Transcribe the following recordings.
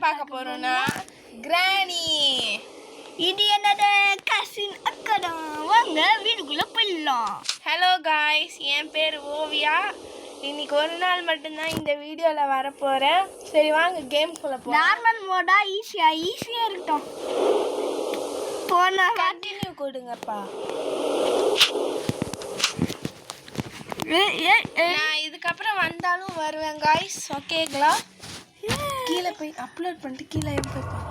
பார்க்க போறோம்னா கிரானி. இது என்னோட கசின் அக்கா தான். வாங்க வீட்டுக்குள்ள போயிடலாம். ஹலோ காய்ஸ், என் பேர் ஓவியா. இன்னைக்கு ஒரு நாள் மட்டும்தான் இந்த வீடியோவில் வரப்போகிறேன். சரி வாங்க கேம்குள்ளே போகலாம். நார்மல் மோடா ஈஸியாக இருக்கட்டும். போன கண்டினியூ கொடுங்கப்பா. நான் இதுக்கப்புறம் வந்தாலும் வருவேன் காய்ஸ், ஓகேங்களா? கீழே போய் அப்லோட் பண்ணிட்டு கீழே போய் பார்க்கலாம்.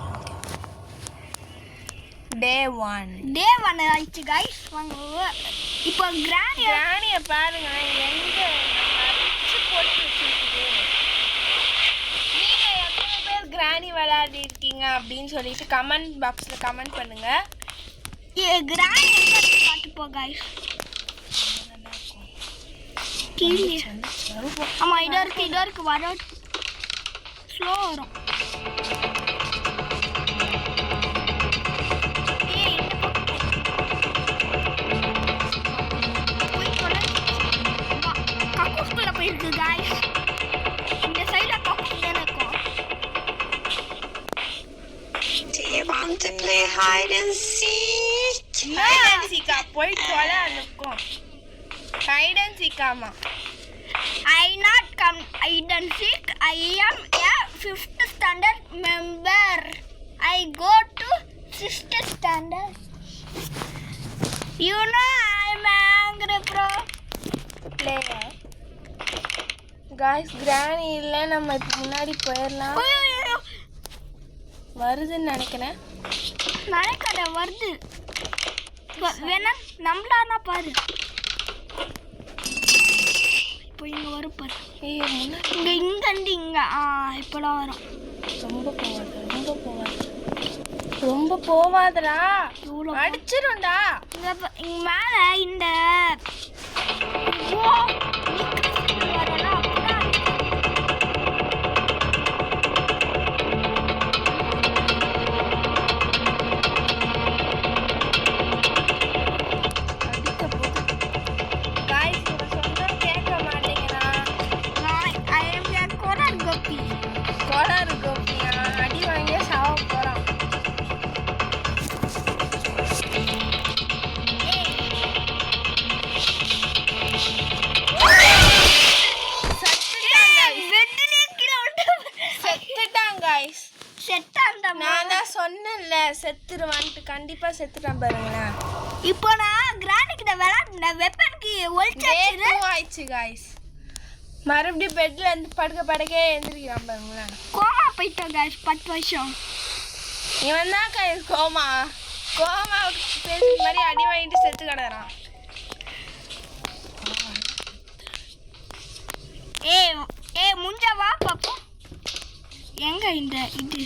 டே ஒன் ஆயிடுச்சு காய்ஸ். வாங்க இப்போ கிரானியை பாருங்க எங்கே போட்டு வச்சுருக்குது. நீங்கள் எத்தனை பேர் கிரானி விளையாடி இருக்கீங்க அப்படின்னு சொல்லிட்டு கமெண்ட் பாக்ஸில் கமெண்ட் பண்ணுங்க. கிரானி பார்த்துப்போ காய்ஸ். ஆமாம் இதோ இருக்கு வர ஸ்லோ வரும். கக்கூஸ்குள்ள போயிருக்கு காய்ஸ். இந்த சைடில் கக்கூஸ் தானே இருக்கும். Do you want to play hide and seek? Hide and சீக்கா போய் தொலை இருக்கும். ஹைட் அண்ட் சீக்காமா. I not come hide and seek. I am a 5th standard member. I go to 6th standard. You know I'm angry bro. Player guys, granny இல்லை, நம்ம இப்போ முன்னாடி போயிடலாம். வருதுன்னு நினைக்கிறேன். நினைக்காத வருது. வேணா நம்மளானா பாரு. இப்போ இங்கே வரும் பாரு. முன்னாடி இங்கே இப்போலாம் வரும். ரொம்ப போவாதடா, அடிச்சிரும்டா. இங்கே மேலே இந்த அடி வாங்கிய சாவ போறான். நான் தான் சொன்னேன்ல செத்துருவான்ட்டு. கண்டிப்பா செத்துட்டான் பாருங்களேன். இப்போ நான் கிரானி கிட்ட விளையாடுன வெப்பனுக்கு ஆயிடுச்சு காய்ஸ். மறுபடியும் பெட்ல இருந்து படுக்க எழுந்திரிக்கிறான் பாருங்களேன். கோமா போயிட்டோம் காய்ஸ் 10 வருஷம். இவன் தான் காய்ஸ் கோமா பேசுற மாதிரி அடி வாங்கிட்டு செத்து கிடறான். ஏ முஞ்சா வா பாப்போம். எங்க இந்த இது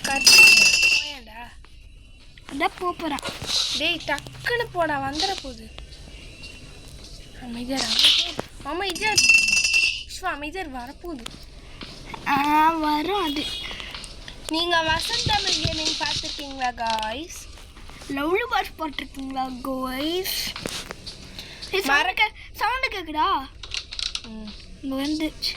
போயேன்டா. அதான் போறேன். டேய் டக்குன்னு போடா, வந்துட போகுது. அமைதியார் வரப்போகுது. வரும் அது. நீங்கள் வசந்த் தமிழ் கேமிங் பார்த்துருக்கீங்களா காய்ஸ்? லவ்லி பாஸ் போட்டிருக்கீங்களா காய்ஸ்? மறக்க சவுண்டு கேட்குதா? இங்கே வந்துச்சு.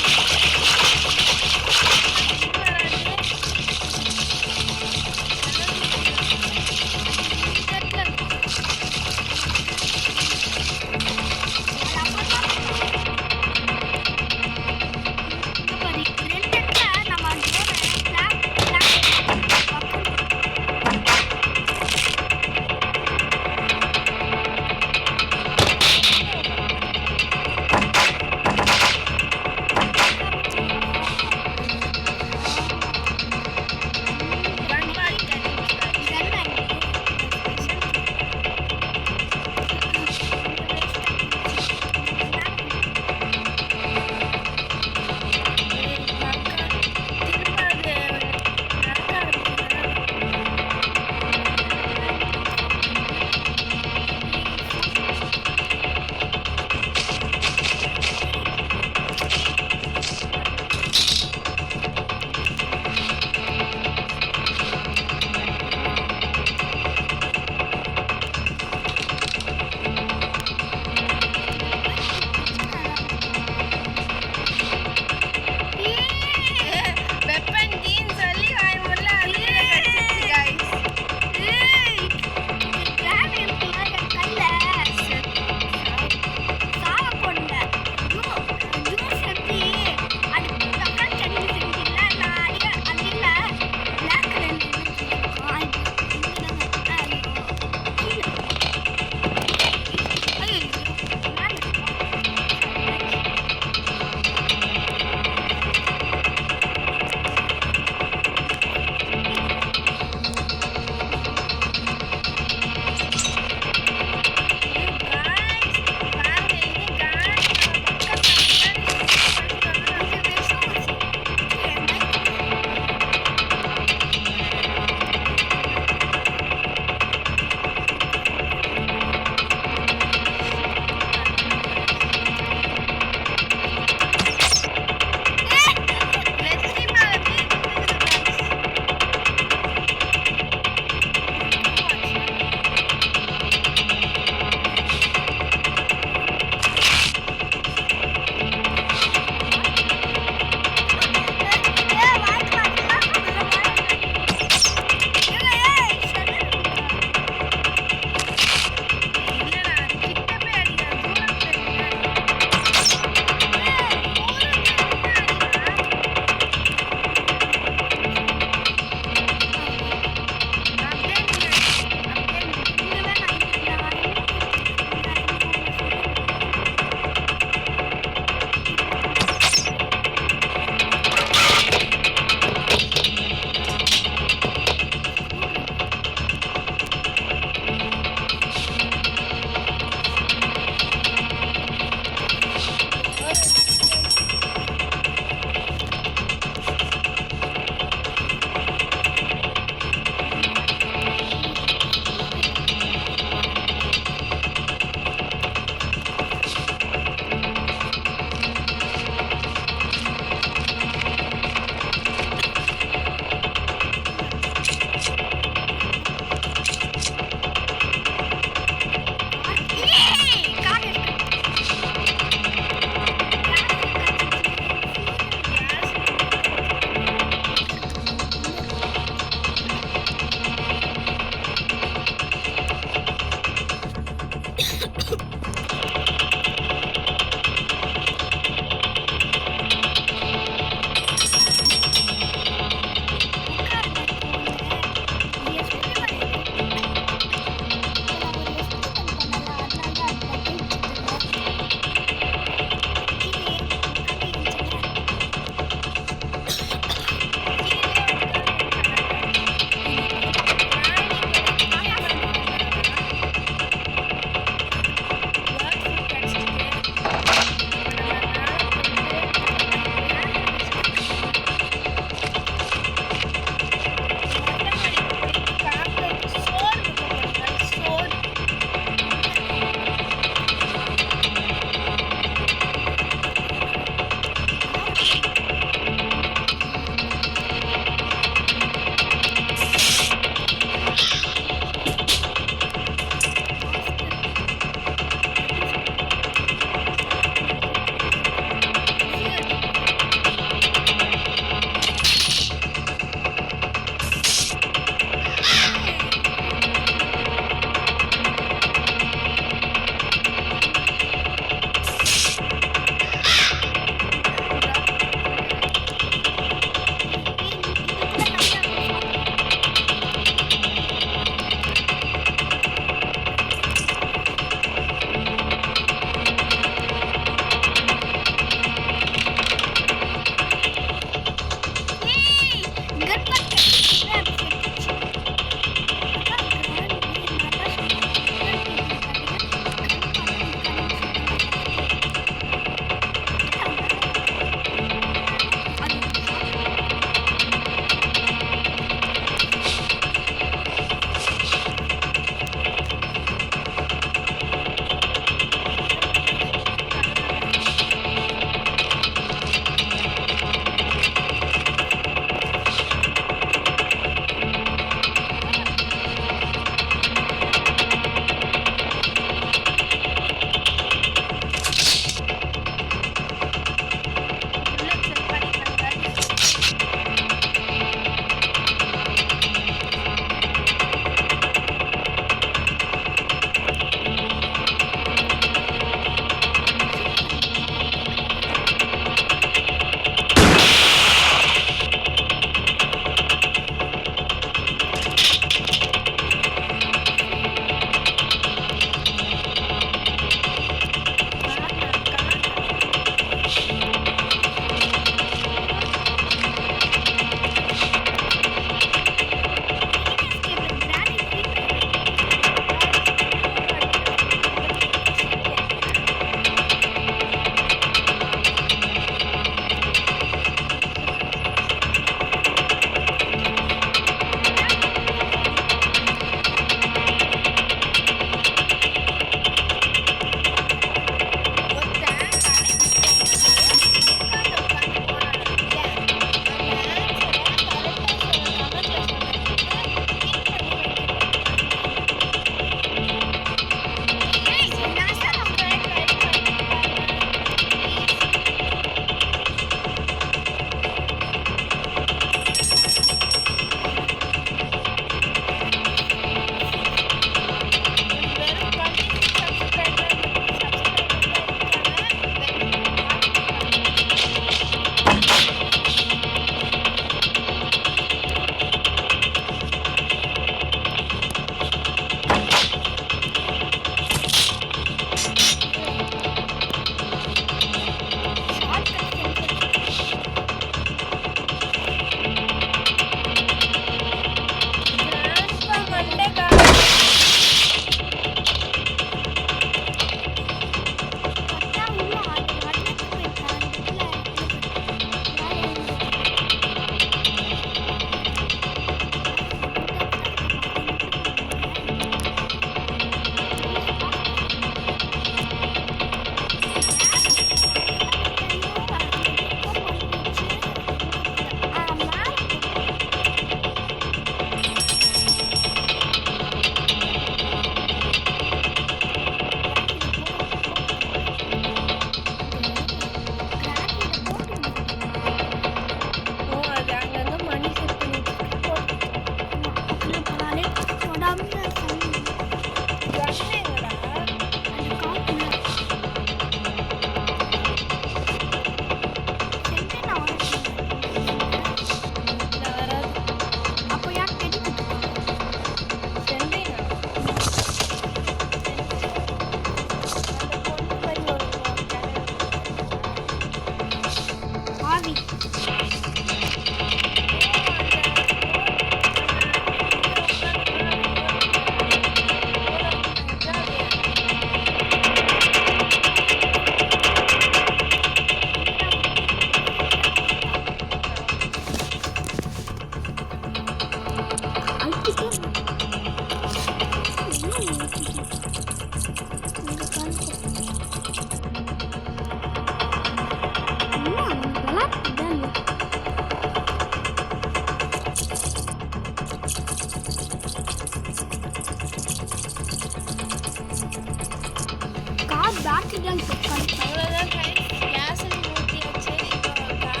அவ்வளோதான் குக் அவ்வளோதான் கேஸ் ஊற்றியாச்சு. இப்போ பேட்டரி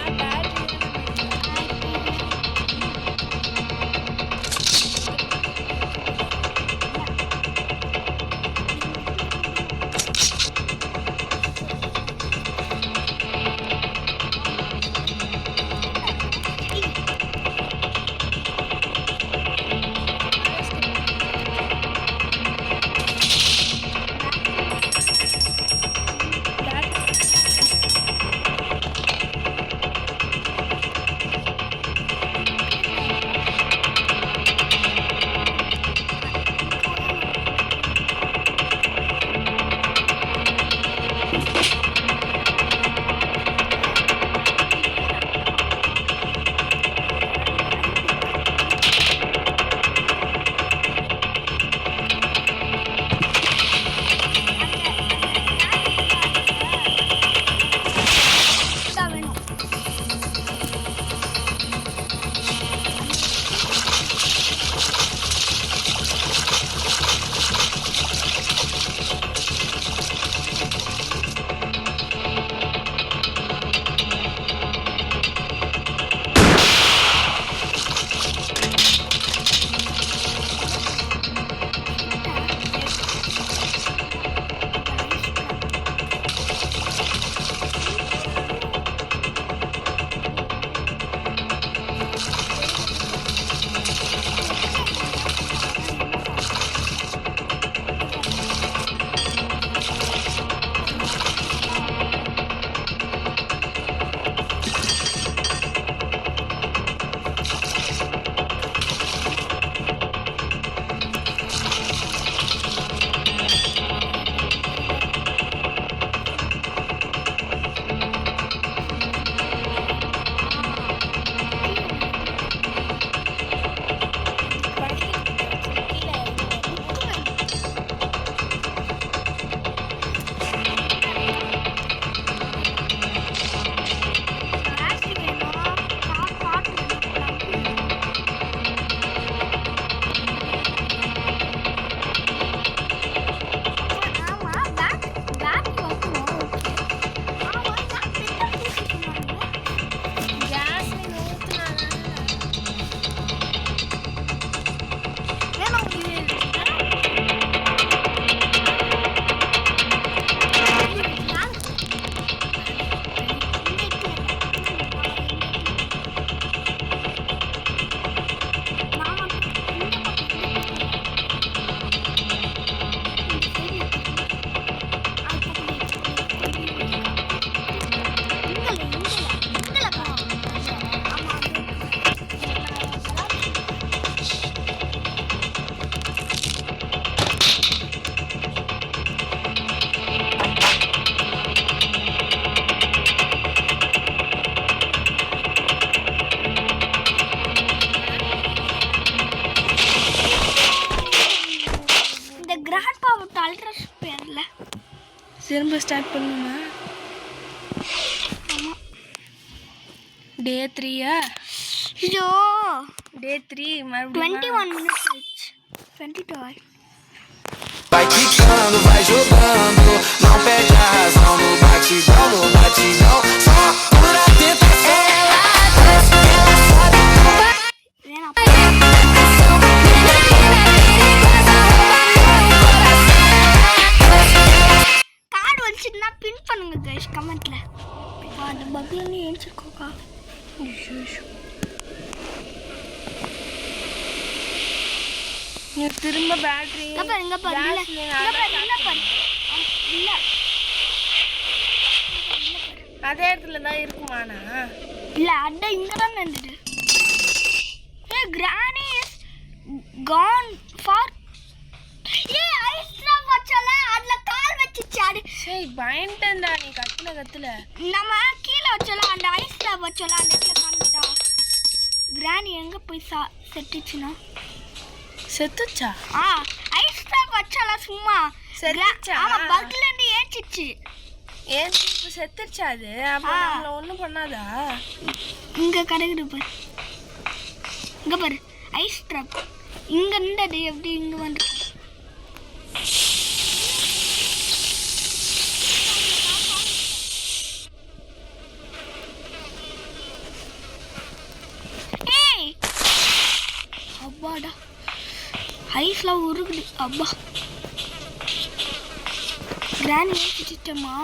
திரும்ப ஸ்டார்ட் பண்ணுமா? டே 3யா? ஐயோ டே 3 மறுபடியும் 21 minutes ஆயிடுச்சு. 22 ஆயிடுச்சு. Vai quicando, vai jogando, não perde a razão no batidão, no batidão. Só pura tentação. Ela sobe, card வந்துச்சுன்னா பின் பண்ணுங்க गाइस கமெண்ட்ல. அந்த பக்ல நீ ஏஞ்சிக்கோக்கா. நீ திரும்ப பேட்டரி இங்க பாரு இல்ல அதே இடத்துல தான் இருக்குமானா? இல்ல அட இங்க தான் நின்னுது. ஏ Granny is gone for ice trap வச்சல அதுல கால் வச்சிச்சாடி. சரி பயந்தடா நீ கத்துல நம்ம கீழ வச்சல அந்த ஐஸ் ட்ராப் வச்சல அந்த இடத்துல காணுடா. கிரானி எங்க போய் செத்துச்சுனா? செத்துச்சா? ஐஸ் ட்ராப் வச்சல சும்மா செத்துச்சா? ஆமா பக்ல இருந்து ஏஞ்சிச்சு. ஏன் இப்ப செத்துச்சா அது? அப்ப நம்மள ஒண்ணும் பண்ணாதா? இங்க கரெக்ட் பாரு. இங்க பாரு ஐஸ் ட்ராப் இங்க இருந்தது எப்படி இங்க வந்து புல்லட்ஸ்லாம் உருகுது. அப்பா கிராணி வச்சுட்டோமா?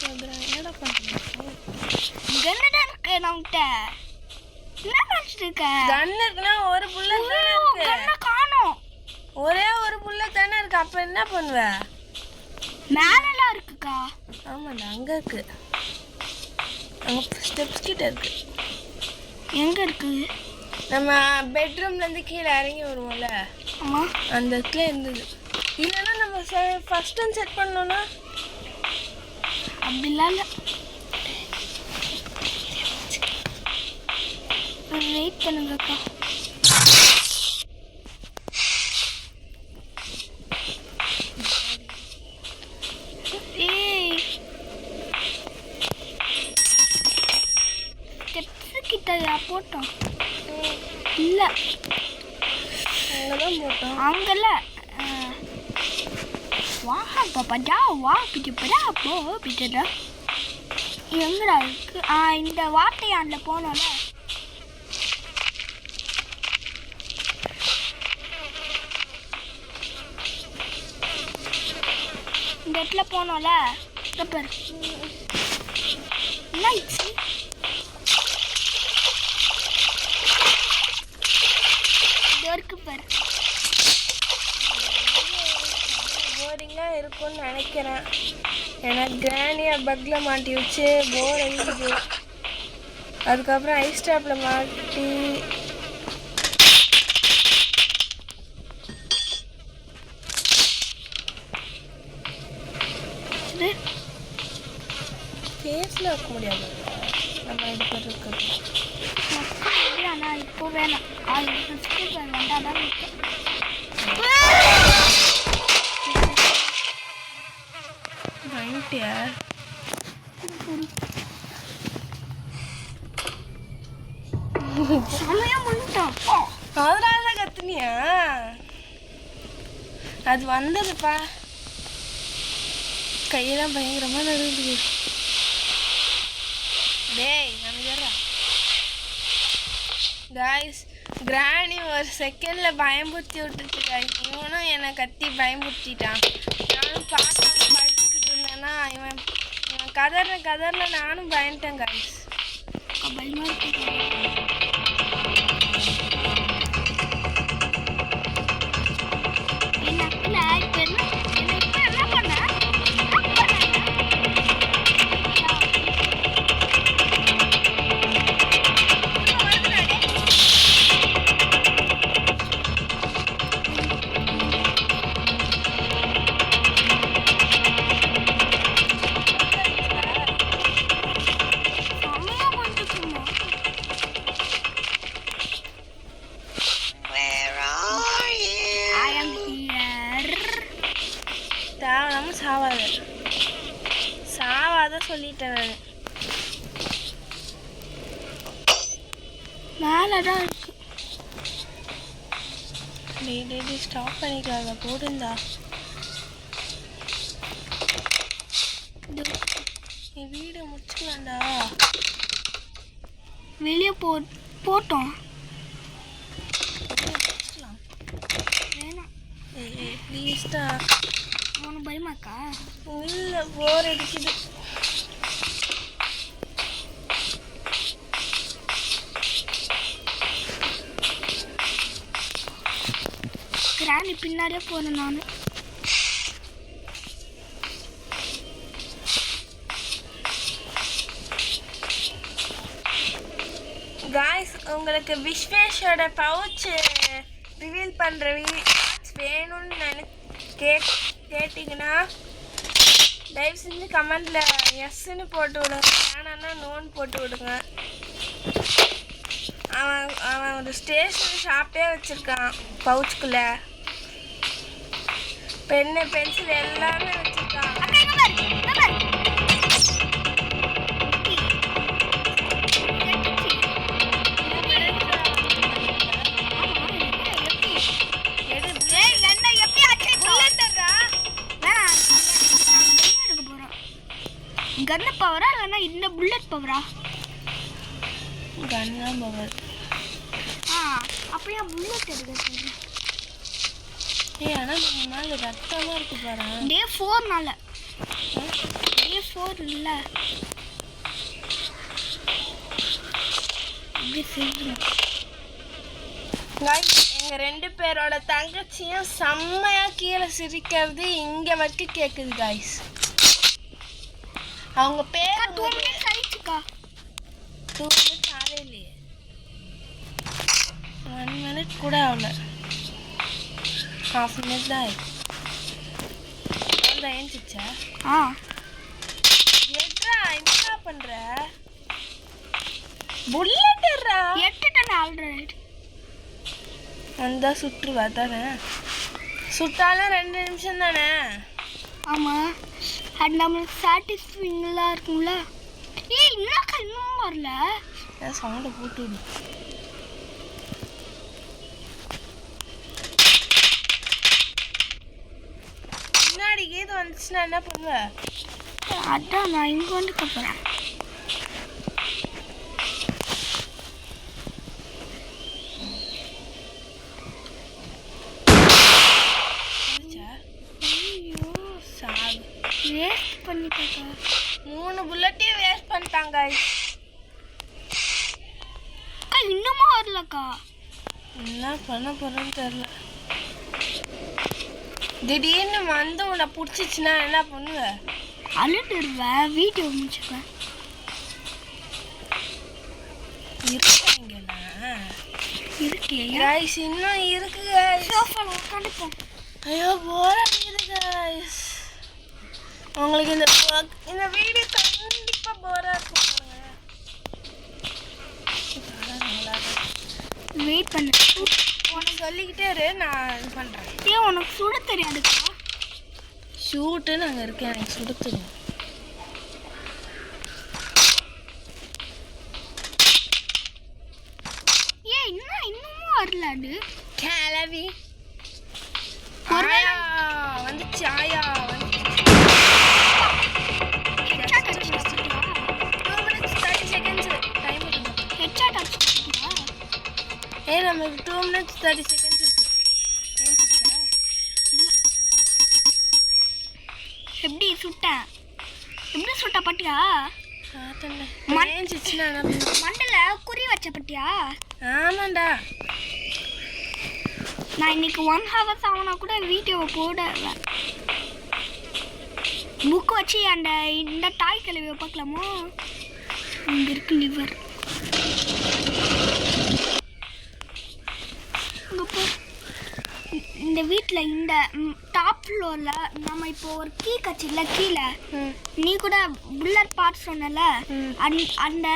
என்னடா பண்ணுறேன்? கன்னடா இருக்கு நம்மகிட்ட. என்ன பண்ணிட்டு இருக்க? கன் இருக்குன்னா ஒரு புல்லட் தானே இருக்கு. கண்ணை காணோம். ஒரே ஒரு புல்லட் தானே இருக்கு. அப்போ என்ன பண்ணுவ? மேலெல்லாம் இருக்குக்கா. ஆமாண்டா, அங்கே இருக்கு. அங்கே ஸ்டெப்ஸ் கிட்ட இருக்கு. எங்க இருக்கு? நம்ம பெட்ரூம்லேருந்து கீழே இறங்கி வருவோம்ல, ஆமா அந்த இடத்துல இருந்தது. இல்லைன்னா நம்ம ஃபர்ஸ்ட் டைம் செட் பண்ணோன்னா அப்படிலாம் இல்லை. வெயிட் பண்ணுங்கக்கா. ஏய் ஸ்டெப்ஸு கிட்டயா போட்டோம்? இல்லை அங்கே தான் போட்டோம். அங்கல்ல. வா பாப்பா ஜா வா பிடிப்படா போ பிடிடா. எங்கடா இருக்கு? இந்த வாட்டையான்ல போனோம்ல. இந்த இடத்துல போனோம்ல. பாரு என்னாச்சு? இருக்கு பாரு. போரிங்காக இருக்கும்னு நினைக்கிறேன். எனக்கு கிராணியை பக்கில் மாட்டி வச்சு போர் அடிக்குது. அதுக்கப்புறம் ஐஸ் ஸ்டாப்பில் மாட்டி ஃபேஸில் வைக்க முடியாது. நம்ம எடுக்கிறது ஆனால் இப்போ வேணாம். வேண்டாம் தான் வாங்கிட்டியா? சமயம் பண்ணிட்டோம். அதனால தான் கத்துனியா? அது வந்ததுப்பா. கையெல்லாம் பயங்கரமாக நடுங்குது. டேய் நம்பிடுறா காய்ஸ். கிராணி ஒரு செகண்டில் பயம்புறுத்தி விட்டுச்சு காய்ஸ். இவனும் என்னை கத்தி பயம்புறுத்திட்டான். நானும் பார்த்தாலும் படிச்சுக்கிட்டு இருந்தேன்னா இவன் கதறின நானும் பயந்துட்டேன் காய்ஸ். பயமா இருக்கு. சாவாத சொல்லிட்டேன் நான். மேலே தான் இருக்கு. டெய்லி ஸ்டாப் பண்ணிக்கலாங்க போடுந்தா. நீ வீடு முடிச்சுக்கலாம்டா. வெளியே போட்டோம். முடிச்சுக்கலாம். வேணாம். ஏய் ப்ளீஸ்டா. உனக்கு பயமாக்கா? இல்லை போர் அடிக்குது. கிராணி பின்னாடியே போகிறேன் நான். காய்ஸ் உங்களுக்கு விஸ்வேஷோட பவுச் ரிவீல் பண்ணுற வேணும்னு கேட்டிங்கன்னா தயவு செஞ்சு கமெண்டில் எஸ்ன்னு போட்டு விடுங்க. வேணான்னா நோன்னு போட்டு விடுங்க. அவன் ஒரு ஸ்டேஷனரி ஷாப்பே வச்சுருக்கான். பவுச்சுக்குள்ளே பென்னு பென்சில் எல்லாமே வச்சுருக்கான். கன்னு பவரா இல்லைன்னா இந்த புல்லட் பவரா? கன் தான் பவர். அப்படியே புல்லட் எடுக்க ஏய் ஆனால் நம்ம மேலே ரத்தமாக இருக்கு பாரு. டே 4னால டே 4 இல்லை இப்படி செய்யணும். எங்கள் 2 பேரோட தங்கச்சியும் செம்மையாக கீழே சிரிக்கிறது இங்கே வரைக்கும் கேட்குது காய்ஸ். அவங்க பேர் 2 மினிட்ஸ் ஆயிடுச்சுக்கா. 2 மினிட்ஸ் ஆகவே இல்லையே. 1 மினிட் கூட ஆகல. 1/2 மினிட் தான் ஆயிடுச்சு. ஏஞ்சிச்சா? எட்ரா என்ன பண்ணுற? புல்லட் எட்ரா. எட்டுட்டேன் ஆல்ரெடி. வந்தா சுற்றுவா தானே? சுட்டாலும் 2 நிமிஷம் தானே? ஆமாம், அது நம்மளுக்கு சாட்டிஸ்ஃபைங்காக இருக்கும்ல. ஏய் இன்னும் இன்னும் வரல. சவுண்டை போட்டு விடு. முன்னாடி கீது வந்துச்சுன்னா என்ன பண்ணுவ? அதான் நான் இங்கே வந்து போகிறேன். வேஸ்ட் பண்ணிட்டாக்கா. 3 புல்லட்டையும் வேஸ்ட் பண்ணிட்டாங்க. அக்கா இன்னுமா வரலக்கா. என்ன பண்ண போகிறேன்னு தெரில. திடீர்னு வந்து உன்னை பிடிச்சிச்சுன்னா என்ன பண்ணுவ? அழுதுருவேன். வீடியோ முடிச்சுப்பேன். இருக்காங்களா? இருக்கு கைஸ் இன்னும் இருக்கு கைஸ். சோஃபாவில் உட்காந்துப்போம். ஐயோ போர் அடிக்குது கைஸ். உங்களுக்கு இந்த வீடியோ கண்டிப்பாக போராக இருக்கும். வெயிட் பண்ணு. உனக்கு சொல்லிக்கிட்டே இரு, நான் இது பண்ணுறேன். ஏன் உனக்கு சுட தெரியாதுக்கா? ஷூட்டு நாங்கள் இருக்கேன், எனக்கு சுட தெரியும். ஏன் இன்னமும் வரலாடு கிளவி ஆயா வந்துச்சு. ஆயா வந்துச்சு. 2 minutes 30 seconds டைம் இருக்கு. ஹெட்ஷாட் அடிச்சுட்டா? நமக்கு 2 minutes 30 seconds இருக்கு. எப்படி சுட்டேன்? எப்படி சுட்ட பட்டியா? ஏஞ்சிச்சுன்னா மண்டல குறி வச்ச பட்டியா? ஆமாண்டா. நான் இன்னைக்கு 1 hours ஆகுனா கூட வீடியோவை போடுவேன். புக் வச்சு இந்த டாய் கழுவியை பார்க்கலாமோ? இங்கே இருக்கு லிவர். இந்த வீட்டில் இந்த டாப் ஃப்ளோரில் நம்ம இப்போ ஒரு கீ கட்சியில கீழே நீ கூட புல்லட் பார்ட் சொன்னல, அந்த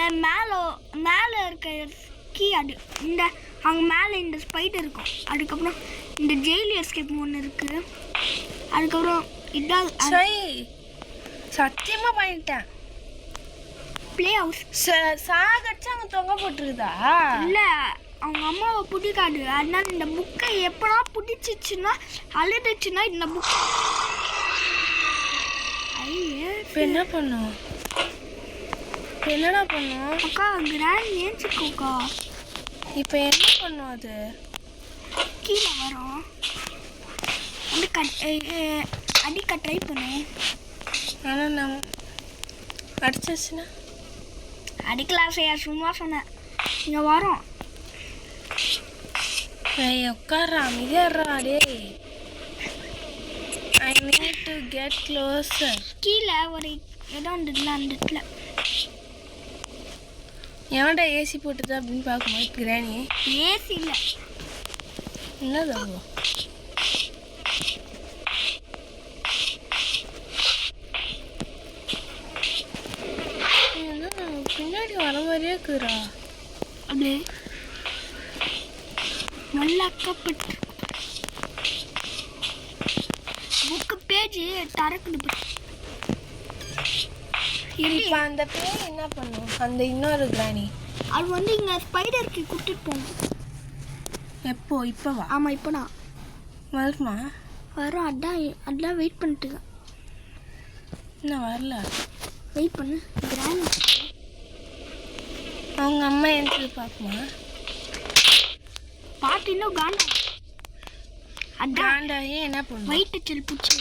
மேலே இருக்க கீ அது இந்த அங்கே மேலே இந்த ஸ்பைடர் இருக்கும். அதுக்கப்புறம் இந்த ஜெயில் எஸ்கேப் ஒன்று இருக்குது. அதுக்கப்புறம் இதான் சத்தியமாக பண்ணிட்டேன். ப்ளே ஹவுஸ் சாகடிச்சு அங்கே தொங்க போட்டுருக்குதா? இல்லை, அவங்க அம்மாவை பிடிக்காது. அதனால இந்த புக்கை எப்படா பிடிச்சிச்சுன்னா அழுதுச்சுன்னா இந்த புக் இப்போ என்ன பண்ணும்? என்னடா பண்ணும்? அக்கா கிராண்ட் ஏஞ்சிக்கோக்கா. இப்போ என்ன பண்ணும்? அது கீழே வரும். அடிக்க ட்ரை பண்ணும். ஆனால் நம்ம அடிச்சிச்சுன்னா அடிக்கலாம் செய்யா, சும்மா சொன்னேன். இங்கே வரோம். உட்கார்றா அமைதியாடுறா. டே I need to get closer. கீழே ஒரு இடம் இருந்ததுல அந்த இடத்துல எவன்டா ஏசி போட்டுது அப்படின்னு பார்க்கும்போது கிராணி ஏசி இல்லை. என்னது அவ்வளோ? பின்னாடி வர மாதிரியே இருக்குறா. அப்படியே நல்லா அக்கப்பட்டு புக்கு பேஜ் தரக்குது. இப்போ அந்த பேர் என்ன பண்ணும்? அந்த இன்னொரு கிராணி அது வந்து இங்கே ஸ்பைடருக்கு கூட்டிட்டு போகும். எப்போ? இப்போவா? ஆமாம், இப்போ தான் வருமா? வரும். அதான் வெயிட் பண்ணிட்டு இன்னும் வரல. வெயிட் பண்ணு. கிராணி அவங்க அம்மா எழுந்து பார்க்குமா? பாட்டு இன்னும் காண்டா. அதான் காண்டாகி என்ன பண்ணும்? வயிற்றுச்சல் பிடிச்சி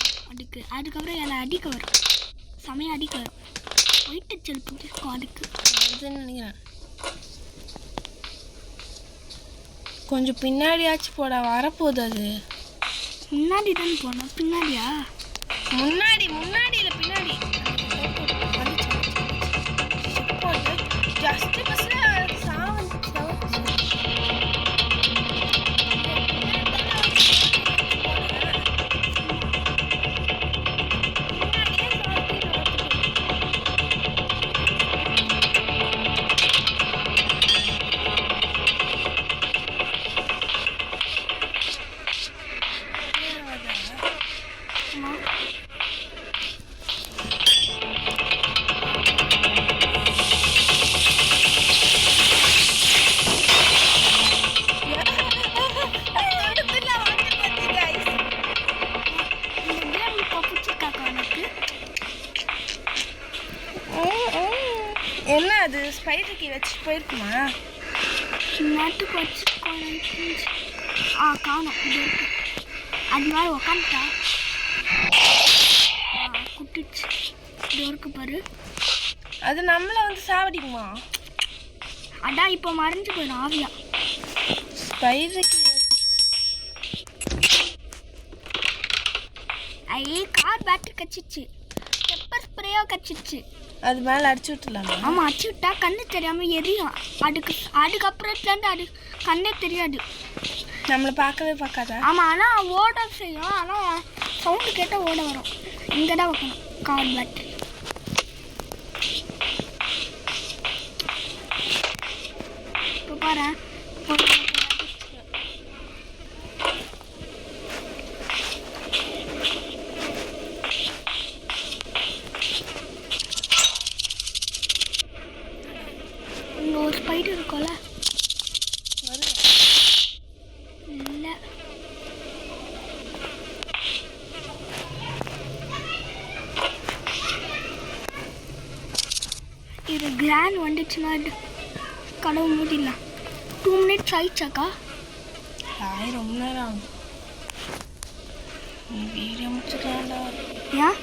அதுக்கப்புறம் என்னை அடிக்க வரும், செமையாக அடிக்க வரும். வயிற்றுச்சல் பிடிச்சிருக்கும் அதுக்கு. அதுன்னு நினைக்கிறேன். கொஞ்சம் பின்னாடியாச்சும் போட வரப்போகுது. அது முன்னாடி தான் போனோம். பின்னாடியா? முன்னாடி இல்லை பின்னாடி. ஜஸ்ட் பஸ்ஸில் என்ன அது ஸ்பைடருக்கு வச்சுட்டு போயிருக்குமா? நட்டுக்கு வச்சு காணும். இது இருக்கு. அது மாதிரி உக்காந்துட்டா குட்டிச்சு. இது இருக்கு பாரு. அது நம்மளை வந்து சாவடிக்குமா? அதான் இப்போ மறைஞ்சு போயிடும் ஆவியா. ஸ்பைடருக்கு ஐயே கார் பேட்டரி கச்சிச்சு, பெப்பர் ஸ்ப்ரேயோ கச்சிச்சு. அது மேலே அடிச்சு விட்டுலாமா? ஆமாம், அடிச்சு விட்டா கண்ணு தெரியாமல் எரியும். அதுக்கப்புறத்துலேருந்து அது கண்ணே தெரியாது. நம்மளை பார்க்காதா? ஆமாம், ஆனால் ஓட செய்யும். ஆனால் சவுண்டு கேட்டால் ஓட வரும். இங்கே தான் வைக்கணும் கார் பேட்டரி. இப்போ பாரு, இங்கே ஒரு ஸ்பைடர் இருக்கும்ல. இல்லை, இது கிராண்ட் வந்துச்சுன்னா கனவு மூடிடலாம். 2 minutes ஆயிடுச்சாக்கா? ரொம்ப நேரம் ஆகும். நீ வீடியோ முடிச்சுக்கலாம்டா. ஏன்?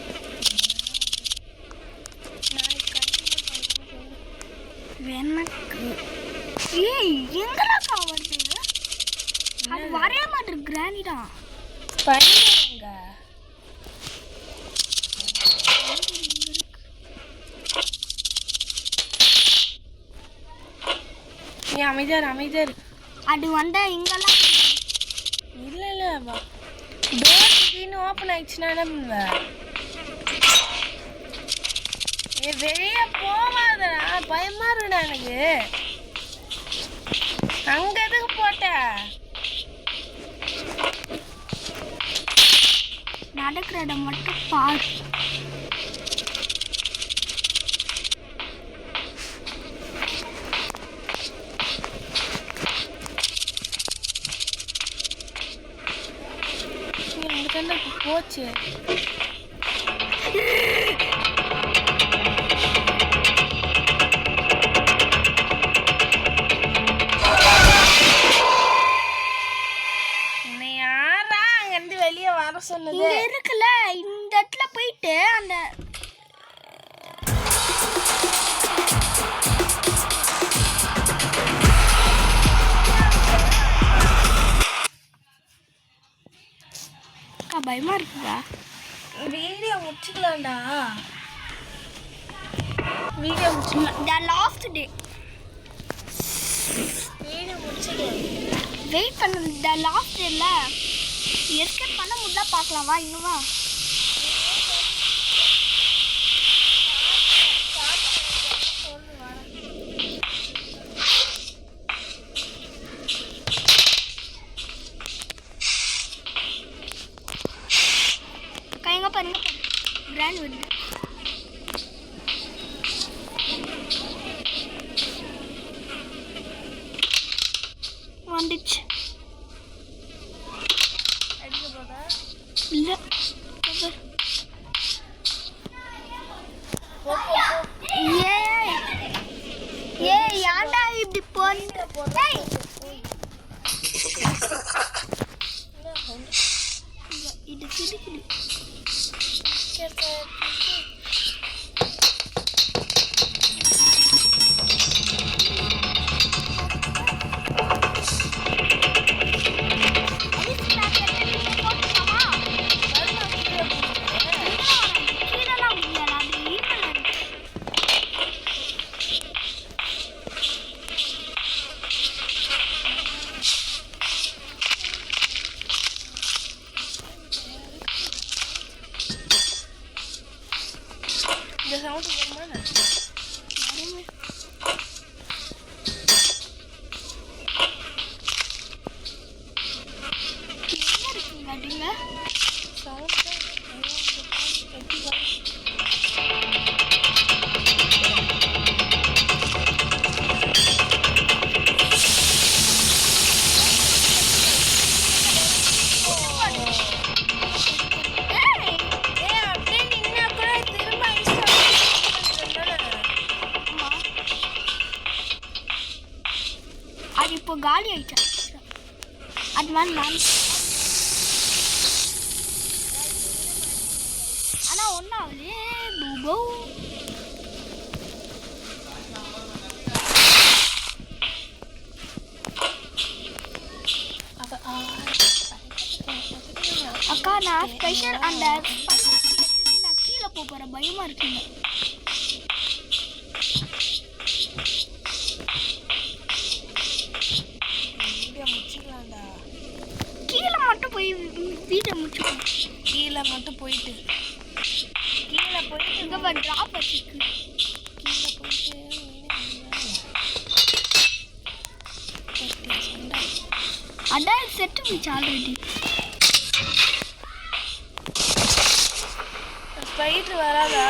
எனக்கு ஏய் எங்கடாக்கா வருது? அது வரைய மாட்டேன். கிராணி தான் பண்ணிடுங்க. நீ அமைதியார். அது வந்தா இங்கெல்லாம் இல்லை டோர் திடீர்னு ஓப்பன் ஆயிடுச்சுன்னா என்ன பண்ணுவ? வெளியே போவாதடா, பயமா இருக்குடா எனக்கு. அங்க எதுக்கு போட்ட? நடக்கிற இடம் மட்டும் பாரு. போச்சு. யாரா அங்கிருந்து வெளியே வர சொன்னது? இருக்குல்ல, இந்த இடத்துல போயிட்டு அந்த பயமா இருக்குதா? வீடியோ முடிச்சுக்கலாம்டா. The last day. வீடியோ முடிச்சுக்கலாம். வெயிட் பண்ணு. The last dayல எஸ்கேப் பண்ண முடியல. பார்க்கலாம் வா, இன்னும் வா. கைங்க பாருங்க, கிராண்ட் வருது. வந்துச்சு. இல்ல ஏய் யாண்டா இப்படி போறீங்க? இந்த சவுண்ட் வருமா? அடிங்க சவுண்ட் அது இப்போ காலி ஆயிடுச்சு. அது மாதிரி நான் ஆனால் ஒன்றாவது பூபோ அக்கா நான் ஸ்பெஷல் அந்த நான் கீழே போகிற பயமாக இருக்குங்க. கீழே மட்டும் போய் வீட்டை முடிச்சுக்கணும். கீழே மட்டும் போயிட்டு இங்கே ட்ராப் வச்சுருக்கு. கீழே போயிட்டு அதான் செட்டு மிச்சு ஆல்ரெடி. ஸ்பைட்ரு வராதா?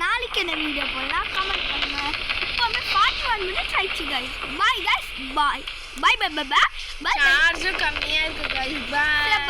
நாளைக்கு என்ன வீடியோ போடலாம் கமெண்ட் பண்ணுங்க. இப்போவே 41 minutes ஆயிடுச்சு guys. Bye guys. Bye. Bye bye bye bye. Bye. சார்ஜும் கம்மியாக இருக்குது guys. Bye.